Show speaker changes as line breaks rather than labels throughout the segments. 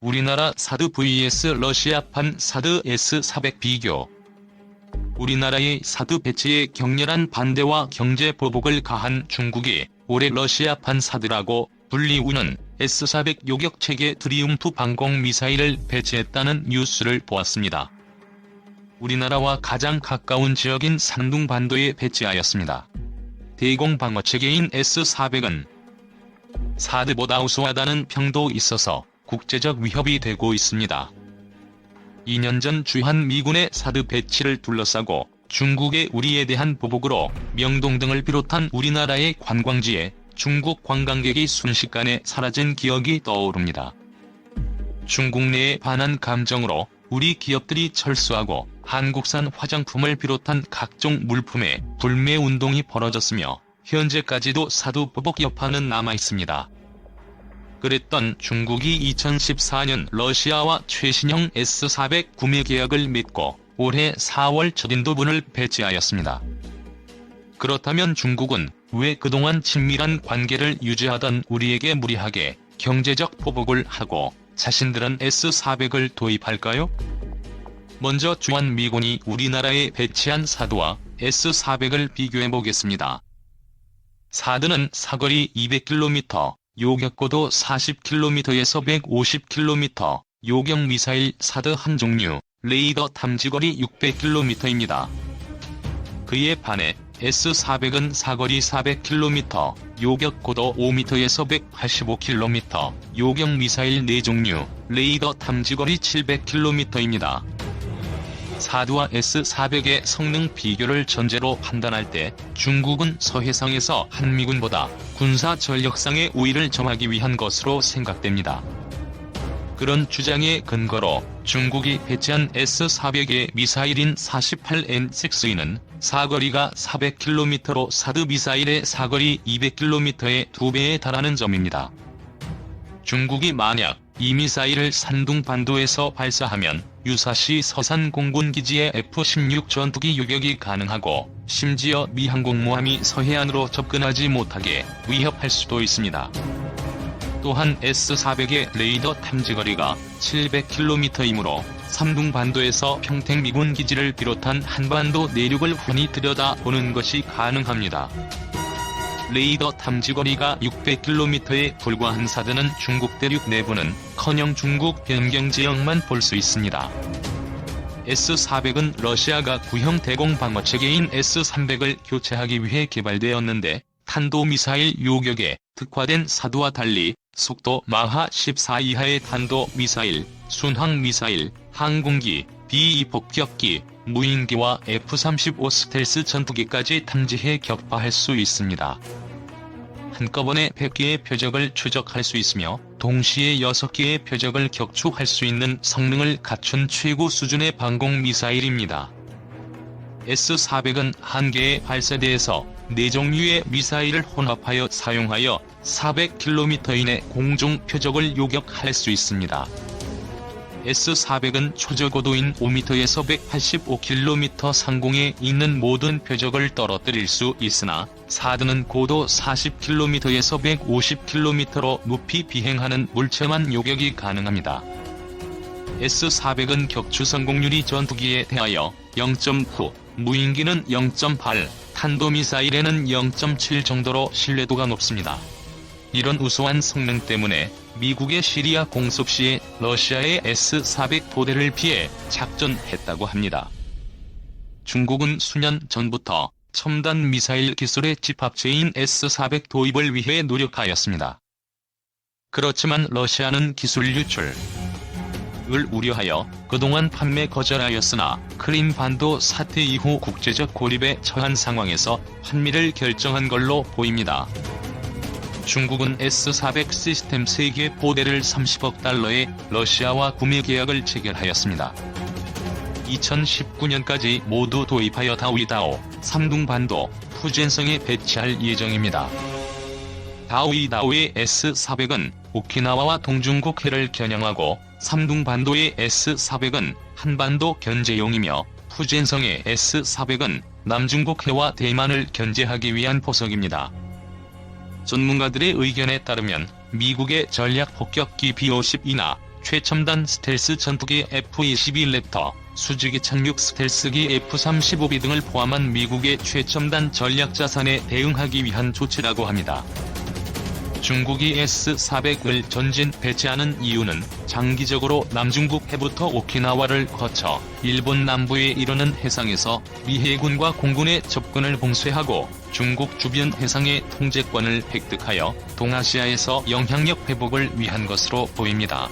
우리나라 사드 vs 러시아판 사드 S-400 비교. 우리나라의 사드 배치에 격렬한 반대와 경제 보복을 가한 중국이 올해 러시아판 사드라고 불리우는 S-400 요격체계 트리움프 방공미사일을 배치했다는 뉴스를 보았습니다. 우리나라와 가장 가까운 지역인 산둥반도에 배치하였습니다. 대공방어체계인 S-400은 사드보다 우수하다는 평도 있어서 국제적 위협이 되고 있습니다. 2년 전 주한미군의 사드 배치를 둘러싸고 중국의 우리에 대한 보복으로 명동 등을 비롯한 우리나라의 관광지에 중국 관광객이 순식간에 사라진 기억이 떠오릅니다. 중국 내에 반한 감정으로 우리 기업들이 철수하고 한국산 화장품을 비롯한 각종 물품에 불매 운동이 벌어졌으며 현재까지도 사드 보복 여파는 남아있습니다. 그랬던 중국이 2014년 러시아와 최신형 S-400 구매 계약을 맺고 올해 4월 첫 인도분을 배치하였습니다. 그렇다면 중국은 왜 그동안 친밀한 관계를 유지하던 우리에게 무리하게 경제적 보복을 하고 자신들은 S-400을 도입할까요? 먼저 주한미군이 우리나라에 배치한 사드와 S-400을 비교해보겠습니다. 사드는 사거리 200km, 요격고도 40km에서 150km, 요격미사일 사드 한 종류, 레이더 탐지거리 600km입니다. 그에 반해 S-400은 사거리 400km, 요격고도 5m에서 185km, 요격미사일 4종류, 레이더 탐지거리 700km입니다. 사드와 S-400의 성능 비교를 전제로 판단할 때 중국은 서해상에서 한미군보다 군사 전력상의 우위를 점하기 위한 것으로 생각됩니다. 그런 주장의 근거로 중국이 배치한 S-400의 미사일인 48N6E는 사거리가 400km로 사드 미사일의 사거리 200km의 2배에 달하는 점입니다. 중국이 만약 이 미사일을 산둥반도에서 발사하면 유사시 서산 공군기지의 F-16 전투기 요격이 가능하고 심지어 미 항공모함이 서해안으로 접근하지 못하게 위협할 수도 있습니다. 또한 S-400의 레이더 탐지거리가 700km이므로 산둥반도에서 평택미군 기지를 비롯한 한반도 내륙을 훤히 들여다보는 것이 가능합니다. 레이더 탐지거리가 600km에 불과한 사드는 중국 대륙 내부는커녕 중국 변경 지역만 볼 수 있습니다. S-400은 러시아가 구형 대공방어체계인 S-300을 교체하기 위해 개발되었는데 탄도미사일 요격에 특화된 사드와 달리 속도 마하 14 이하의 탄도미사일, 순항미사일, 항공기, B-2 폭격기, 무인기와 F-35 스텔스 전투기까지 탐지해 격파할 수 있습니다. 한꺼번에 100개의 표적을 추적할 수 있으며 동시에 6개의 표적을 격추할 수 있는 성능을 갖춘 최고 수준의 방공미사일입니다. S-400은 한 개의 발사대에서 4종류의 미사일을 혼합하여 사용하여 400km 이내 공중 표적을 요격할 수 있습니다. S-400은 초저고도인 5m에서 185km 상공에 있는 모든 표적을 떨어뜨릴 수 있으나 사드는 고도 40km에서 150km로 높이 비행하는 물체만 요격이 가능합니다. S-400은 격추 성공률이 전투기에 대하여 0.9, 무인기는 0.8, 탄도미사일에는 0.7 정도로 신뢰도가 높습니다. 이런 우수한 성능 때문에 미국의 시리아 공습 시에 러시아의 S-400 부대를 피해 작전했다고 합니다. 중국은 수년 전부터 첨단 미사일 기술의 집합체인 S-400 도입을 위해 노력하였습니다. 그렇지만 러시아는 기술 유출을 우려하여 그동안 판매 거절하였으나 크림반도 사태 이후 국제적 고립에 처한 상황에서 환미를 결정한 걸로 보입니다. 중국은 S-400 시스템 3개 부대를 30억 달러에 러시아와 구매 계약을 체결하였습니다. 2019년까지 모두 도입하여 다오이다오, 산둥반도, 푸젠성에 배치할 예정입니다. 다오이다오의 S-400은 오키나와와 동중국 해를 겨냥하고 산둥반도의 S-400은 한반도 견제용이며 푸젠성의 S-400은 남중국 해와 대만을 견제하기 위한 포석입니다. 전문가들의 의견에 따르면 미국의 전략 폭격기 B-52나 최첨단 스텔스 전투기 F-22 랩터, 수직이 착륙 스텔스기 F-35B 등을 포함한 미국의 최첨단 전략 자산에 대응하기 위한 조치라고 합니다. 중국이 S-400을 전진 배치하는 이유는 장기적으로 남중국 해부터 오키나와를 거쳐 일본 남부에 이르는 해상에서 미 해군과 공군의 접근을 봉쇄하고 중국 주변 해상의 통제권을 획득하여 동아시아에서 영향력 회복을 위한 것으로 보입니다.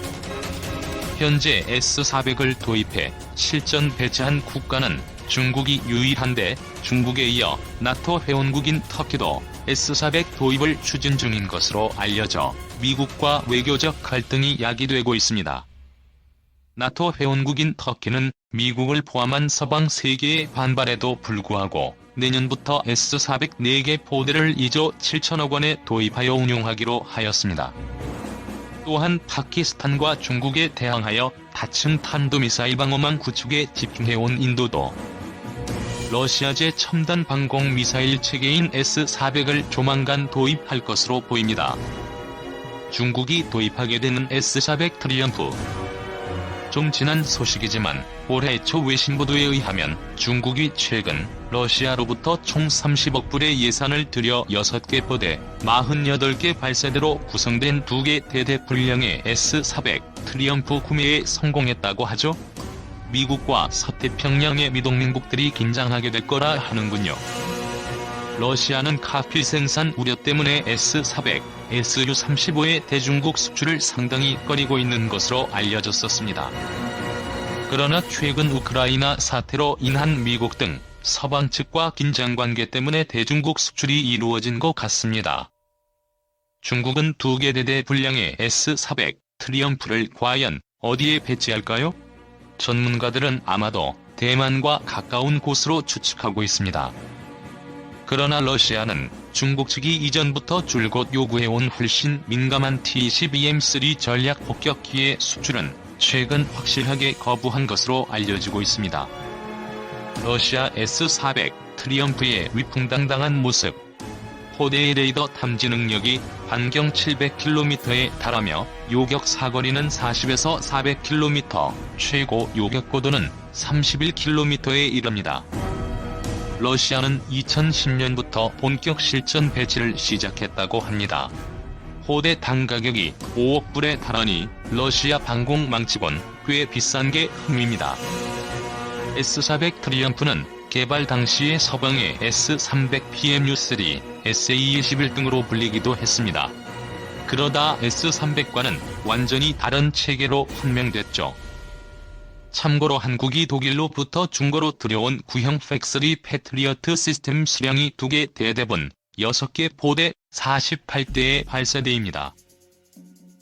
현재 S-400을 도입해 실전 배치한 국가는 중국이 유일한데, 중국에 이어 나토 회원국인 터키도 S-400 도입을 추진 중인 것으로 알려져 미국과 외교적 갈등이 야기되고 있습니다. 나토 회원국인 터키는 미국을 포함한 서방 세계의 반발에도 불구하고 내년부터 S-400 4개 포대를 2조 7천억 원에 도입하여 운용하기로 하였습니다. 또한 파키스탄과 중국에 대항하여 다층 탄도미사일 방어망 구축에 집중해온 인도도 러시아제 첨단 방공 미사일 체계인 S-400을 조만간 도입할 것으로 보입니다. 중국이 도입하게 되는 S-400 트리엄프. 좀 지난 소식이지만 올해 초 외신 보도에 의하면 중국이 최근 러시아로부터 총 30억 불의 예산을 들여 6개 포대, 48개 발사대로 구성된 2개 대대 분량의 S-400 트리엄프 구매에 성공했다고 하죠. 미국과 서태평양의 미동맹국들이 긴장하게 될 거라 하는군요. 러시아는 카필 생산 우려 때문에 S-400, Su-35의 대중국 수출을 상당히 꺼리고 있는 것으로 알려졌었습니다. 그러나 최근 우크라이나 사태로 인한 미국 등 서방 측과 긴장관계 때문에 대중국 수출이 이루어진 것 같습니다. 중국은 2개 대대 분량의 S-400 트리엄프를 과연 어디에 배치할까요? 전문가들은 아마도 대만과 가까운 곳으로 추측하고 있습니다. 그러나 러시아는 중국 측이 이전부터 줄곧 요구해온 훨씬 민감한 T-12M3 전략 폭격기의 수출은 최근 확실하게 거부한 것으로 알려지고 있습니다. 러시아 S-400 트리엄프의 위풍당당한 모습. 포대의 레이더 탐지 능력이 반경 700km에 달하며 요격 사거리는 40에서 400km, 최고 요격 고도는 31km에 이릅니다. 러시아는 2010년부터 본격 실전 배치를 시작했다고 합니다. 포대 당 가격이 5억 불에 달하니 러시아 방공망치곤 꽤 비싼 게 흠입니다. S-400 트리엄프는 개발 당시의 서방의 S-300PMU3, SA-21 등으로 불리기도 했습니다. 그러다 S-300과는 완전히 다른 체계로 판명됐죠. 참고로 한국이 독일로부터 중고로 들여온 구형 팩스리 패트리어트 시스템 수량이 2개 대대분, 6개 포대, 48대의 발사대입니다.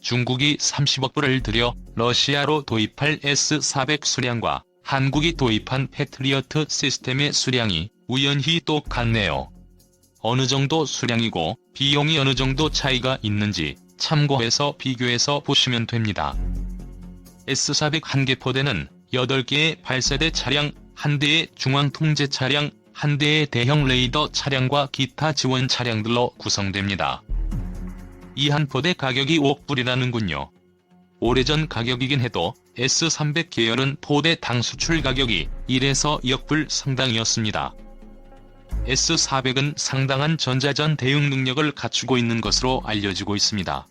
중국이 30억 불을 들여 러시아로 도입할 S-400 수량과 한국이 도입한 패트리어트 시스템의 수량이 우연히 똑같네요. 어느 정도 수량이고 비용이 어느 정도 차이가 있는지 참고해서 비교해서 보시면 됩니다. S-400 1개 포대는 8개의 발사대 차량, 1대의 중앙 통제 차량, 1대의 대형 레이더 차량과 기타 지원 차량들로 구성됩니다. 이 한 포대 가격이 5억 불이라는군요. 오래전 가격이긴 해도 S-300 계열은 포대당 수출 가격이 1에서 2억 불 상당이었습니다. S-400은 상당한 전자전 대응 능력을 갖추고 있는 것으로 알려지고 있습니다.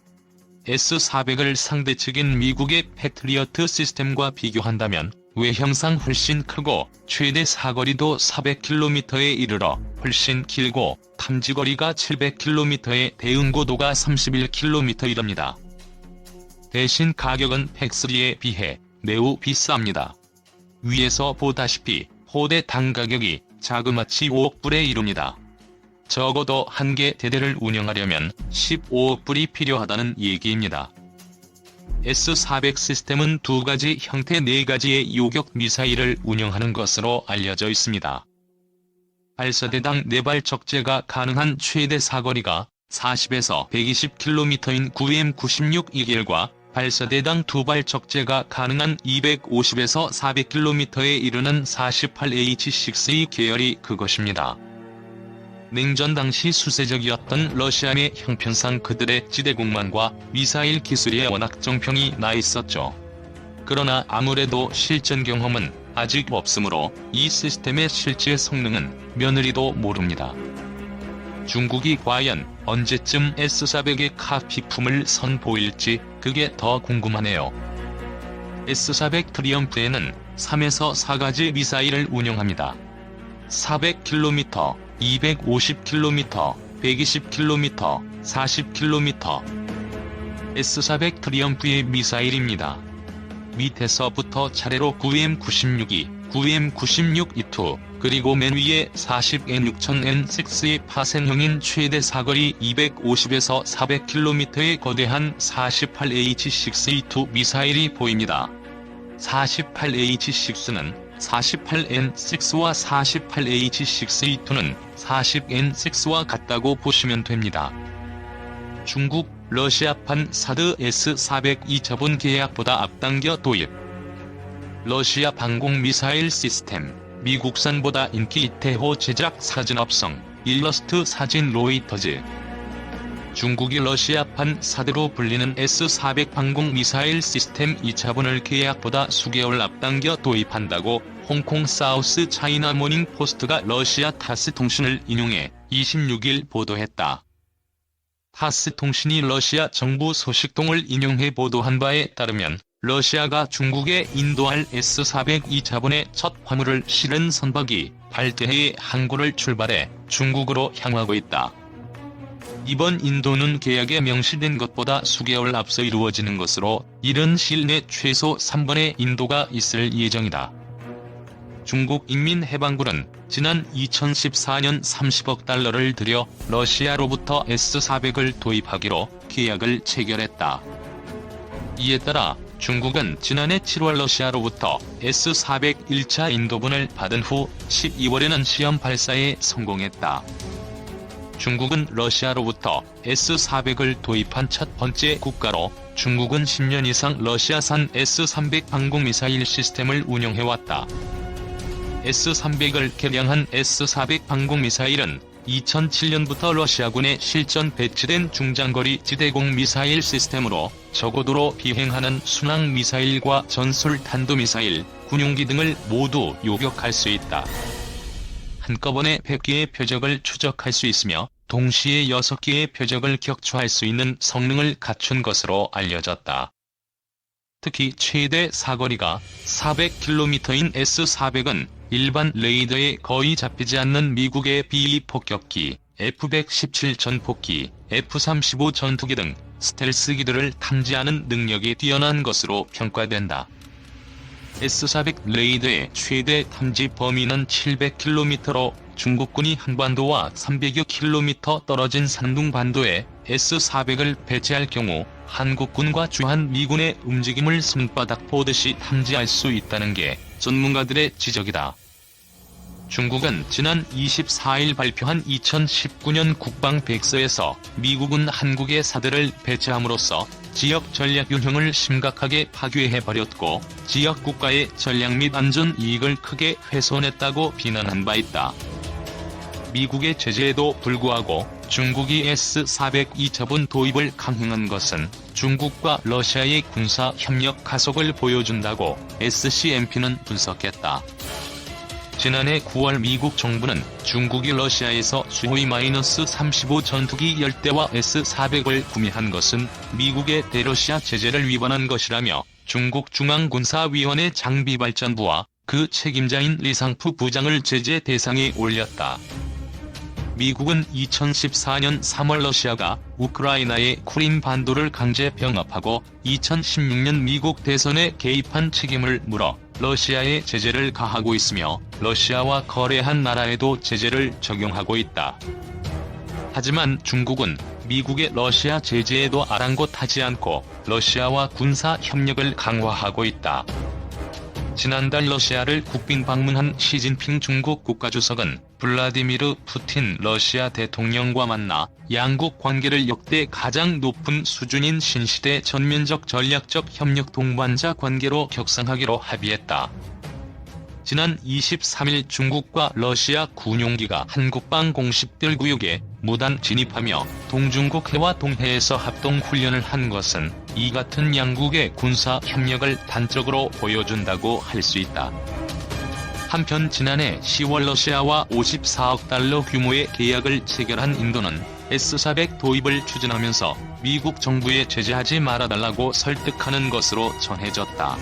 S-400을 상대측인 미국의 패트리어트 시스템과 비교한다면 외형상 훨씬 크고 최대 사거리도 400km에 이르러 훨씬 길고 탐지거리가 700km에 대응고도가 31km이랍니다. 대신 가격은 팩3에 비해 매우 비쌉니다. 위에서 보다시피 포대당 가격이 자그마치 5억 불에 이릅니다. 적어도 1개 대대를 운영하려면 15억 불이 필요하다는 얘기입니다. S-400 시스템은 2가지 형태 4가지의 요격 미사일을 운영하는 것으로 알려져 있습니다. 발사대당 4발 적재가 가능한 최대 사거리가 40에서 120km인 9M96 이겔과 발사대당 2발 적재가 가능한 250에서 400km에 이르는 48H6A 계열이 그것입니다. 냉전 당시 수세적이었던 러시아의 형편상 그들의 지대공만과 미사일 기술에 워낙 정평이 나 있었죠. 그러나 아무래도 실전 경험은 아직 없으므로 이 시스템의 실제 성능은 며느리도 모릅니다. 중국이 과연 언제쯤 S400의 카피품을 선보일지 그게 더 궁금하네요. S400 트리엄프에는 3에서 4가지 미사일을 운용합니다. 400km, 250km, 120km, 40km. S400 트리엄프의 미사일입니다. 밑에서부터 차례로 9M96E, 9M96E2, 그리고 맨 위에 40N6000N6의 파생형인 최대 사거리 250에서 400km의 거대한 48H6E2 미사일이 보입니다. 48H6는 48N6와 48H6E2는 40N6와 같다고 보시면 됩니다. 중국, 러시아판 사드 S400이 저번 계약보다 앞당겨 도입. 러시아 방공미사일 시스템, 미국산보다 인기 이태호 제작 사진업성, 일러스트 사진 로이터즈. 중국이 러시아판 사드로 불리는 S400 방공미사일 시스템 2차분을 계약보다 수개월 앞당겨 도입한다고 홍콩 사우스 차이나 모닝 포스트가 러시아 타스 통신을 인용해 26일 보도했다. 타스 통신이 러시아 정부 소식통을 인용해 보도한 바에 따르면 러시아가 중국에 인도할 S400 2차분의 첫 화물을 실은 선박이 발대해의 항구를 출발해 중국으로 향하고 있다. 이번 인도는 계약에 명시된 것보다 수개월 앞서 이루어지는 것으로 이른 시일 내 최소 3번의 인도가 있을 예정이다. 중국 인민해방군은 지난 2014년 30억 달러를 들여 러시아로부터 S400을 도입하기로 계약을 체결했다. 이에 따라 중국은 지난해 7월 러시아로부터 S400 1차 인도분을 받은 후 12월에는 시험 발사에 성공했다. 중국은 러시아로부터 S400을 도입한 첫 번째 국가로 중국은 10년 이상 러시아산 S300 방공미사일 시스템을 운용해왔다. S300을 개량한 S400 방공미사일은 2007년부터 러시아군에 실전 배치된 중장거리 지대공 미사일 시스템으로 저고도로 비행하는 순항미사일과 전술 탄도미사일, 군용기 등을 모두 요격할 수 있다. 한꺼번에 100개의 표적을 추적할 수 있으며 동시에 6개의 표적을 격추할 수 있는 성능을 갖춘 것으로 알려졌다. 특히 최대 사거리가 400km인 S400은 일반 레이더에 거의 잡히지 않는 미국의 B-2 폭격기, F-117 전폭기, F-35 전투기 등 스텔스기들을 탐지하는 능력이 뛰어난 것으로 평가된다. S400 레이더의 최대 탐지 범위는 700km로 중국군이 한반도와 300여 km 떨어진 산둥반도에 S400을 배치할 경우 한국군과 주한 미군의 움직임을 손바닥 보듯이 탐지할 수 있다는 게 전문가들의 지적이다. 중국은 지난 24일 발표한 2019년 국방백서에서 미국은 한국의 사드를 배치함으로써 지역 전략 균형을 심각하게 파괴해버렸고 지역 국가의 전략 및 안전 이익을 크게 훼손했다고 비난한 바 있다. 미국의 제재에도 불구하고 중국이 S400 2차분 도입을 강행한 것은 중국과 러시아의 군사 협력 가속을 보여준다고 SCMP는 분석했다. 지난해 9월 미국 정부는 중국이 러시아에서 수호이-35 전투기 10대와 S400을 구매한 것은 미국의 대러시아 제재를 위반한 것이라며 중국 중앙군사위원회 장비발전부와 그 책임자인 리상프 부장을 제재 대상에 올렸다. 미국은 2014년 3월 러시아가 우크라이나의 쿠림 반도를 강제 병합하고 2016년 미국 대선에 개입한 책임을 물어 러시아에 제재를 가하고 있으며 러시아와 거래한 나라에도 제재를 적용하고 있다. 하지만 중국은 미국의 러시아 제재에도 아랑곳하지 않고 러시아와 군사 협력을 강화하고 있다. 지난달 러시아를 국빈 방문한 시진핑 중국 국가주석은 블라디미르 푸틴 러시아 대통령과 만나 양국 관계를 역대 가장 높은 수준인 신시대 전면적 전략적 협력 동반자 관계로 격상하기로 합의했다. 지난 23일 중국과 러시아 군용기가 한국방 공식들 구역에 무단 진입하며 동중국 해와 동해에서 합동훈련을 한 것은 이 같은 양국의 군사 협력을 단적으로 보여준다고 할 수 있다. 한편 지난해 10월 러시아와 54억 달러 규모의 계약을 체결한 인도는 S-400 도입을 추진하면서 미국 정부에 제재하지 말아달라고 설득하는 것으로 전해졌다.